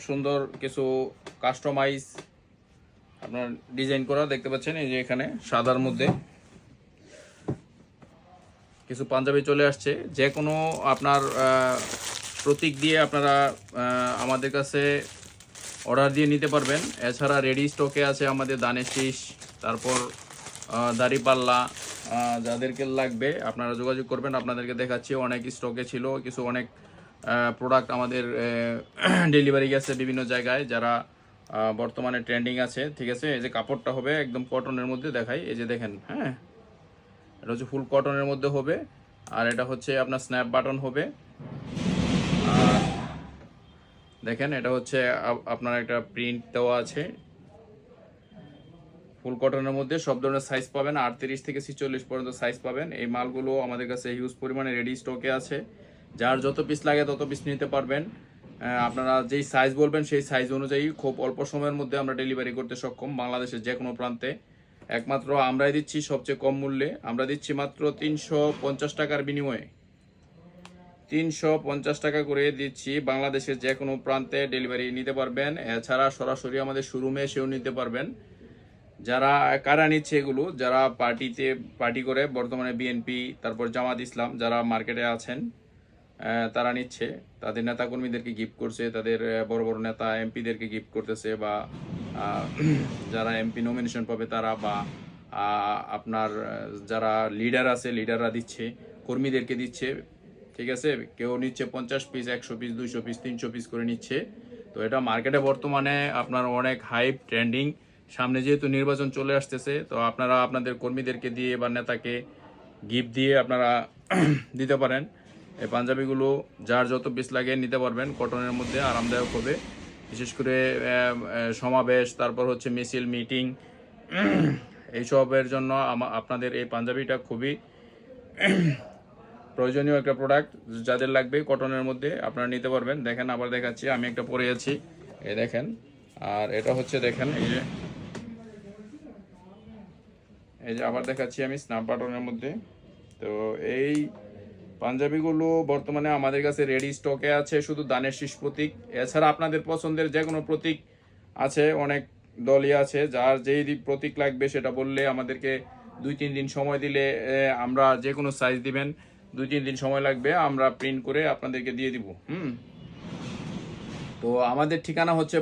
সুন্দর কিছু কাস্টমাইজ আপনার ডিজাইন করা দেখতে পাচ্ছেন। এই যে এখানে সাদার মধ্যে কিছু পাঞ্জাবি চলে আসছে। যে কোনো আপনার প্রতীক দিয়ে আপনারা আমাদের কাছে অর্ডার দিয়ে নিতে পারবেন। এছাড়া রেডি স্টকে আছে আমাদের দানের শীষ, তারপর দাড়িপাল্লা। যাদেরকে লাগবে আপনারা যোগাযোগ করবেন, আপনাদেরকে দেখাচ্ছি। অনেক স্টকে ছিল, কিছু অনেক প্রোডাক্ট আমাদের ডেলিভারি গেছে বিভিন্ন জায়গায়, যারা বর্তমানে ট্রেন্ডিং আছে। ঠিক আছে, এই যে কাপড়টা হবে একদম কটনের মধ্যে, দেখাই। এই যে দেখেন, হ্যাঁ, এটা হচ্ছে ফুল কটনের মধ্যে হবে। আর এটা হচ্ছে আপনার স্ন্যাপ বাটন হবে। আর দেখেন, এটা হচ্ছে আপনার একটা প্রিন্ট দেওয়া আছে। ফুল কটনের মধ্যে সব ধরনের সাইজ পাবেন, 38 থেকে 46 পর্যন্ত সাইজ পাবেন। এই মালগুলো আমাদের কাছে হিউজ পরিমাণে রেডি স্টকে আছে। যার যত পিস লাগে তত পিস নিতে পারবেন। আপনারা যেই সাইজ বলবেন সেই সাইজ অনুযায়ী খুব অল্প সময়ের মধ্যে আমরা ডেলিভারি করতে সক্ষম, বাংলাদেশের যে কোনো প্রান্তে। একমাত্র আমরাই দিচ্ছি সবচেয়ে কম মূল্যে। আমরা দিচ্ছি মাত্র 350 টাকার বিনিময়ে, 350 টাকা করে দিচ্ছি। বাংলাদেশের যে কোনো প্রান্তে ডেলিভারি নিতে পারবেন। এছাড়া সরাসরি আমাদের শোরুমে এসেও নিতে পারবেন। যারা কারা নিচ্ছে এগুলো, যারা পার্টি করে, বর্তমানে বিএনপি, তারপর জামাত ইসলাম যারা মার্কেটে আছেন, তারা নিচ্ছে। তাদের নেতাকর্মীদেরকে গিফট করছে, তাদের বড় বড় নেতা এমপিদেরকে গিফট করতেছে, বা যারা এমপি নমিনেশন পাবে তারা, বা আপনার যারা লিডার আছে লিডাররা দিচ্ছে, কর্মীদেরকে দিচ্ছে। ঠিক আছে, কেউ নিচ্ছে 50 পিস, 100 পিস, 200 পিস, 300 পিস করে নিচ্ছে। তো এটা মার্কেটে বর্তমানে আপনার অনেক হাইপ, ট্রেন্ডিং। সামনে যেহেতু নির্বাচন চলে আসতেছে, তো আপনারা আপনাদের কর্মীদেরকে দিয়ে বা নেতাকে গিফট দিয়ে আপনারা দিতে পারেন। এই পাঞ্জাবিগুলো যার যত পিস লাগে নিতে পারবেন। কটনের মধ্যে আরামদায়ক হবে, বিশেষ করে সমাবেশ, তারপর হচ্ছে মিছিল, মিটিং, এইসবের জন্য আপনাদের এই পাঞ্জাবিটা খুবই প্রয়োজনীয় একটা প্রোডাক্ট। যাদের লাগবে কটনের মধ্যে আপনারা নিতে পারবেন। দেখেন, আবার দেখাচ্ছি, আমি একটা পরে আছি, এই দেখেন। আর এটা হচ্ছে দেখেন, এই যে আবার দেখাচ্ছি আমি স্ন্যাপ বাটনের মধ্যে। তো এই পাঞ্জাবিগুলো বর্তমানে আমাদের কাছে রেডি স্টকে আছে, শুধু দানের শীষ প্রতীক। এছাড়া আপনাদের পছন্দের যে কোনো প্রতীক আছে, অনেক দলই আছে। যার যেই প্রতীক লাগবে সেটা বললে আমাদেরকে 2-3 দিন সময় দিলে আমরা যে কোনো সাইজ দিবেন, 2-3 দিন সময় লাগবে, আমরা প্রিন্ট করে আপনাদেরকে দিয়ে দিব। তো আমাদের ঠিকানা হচ্ছে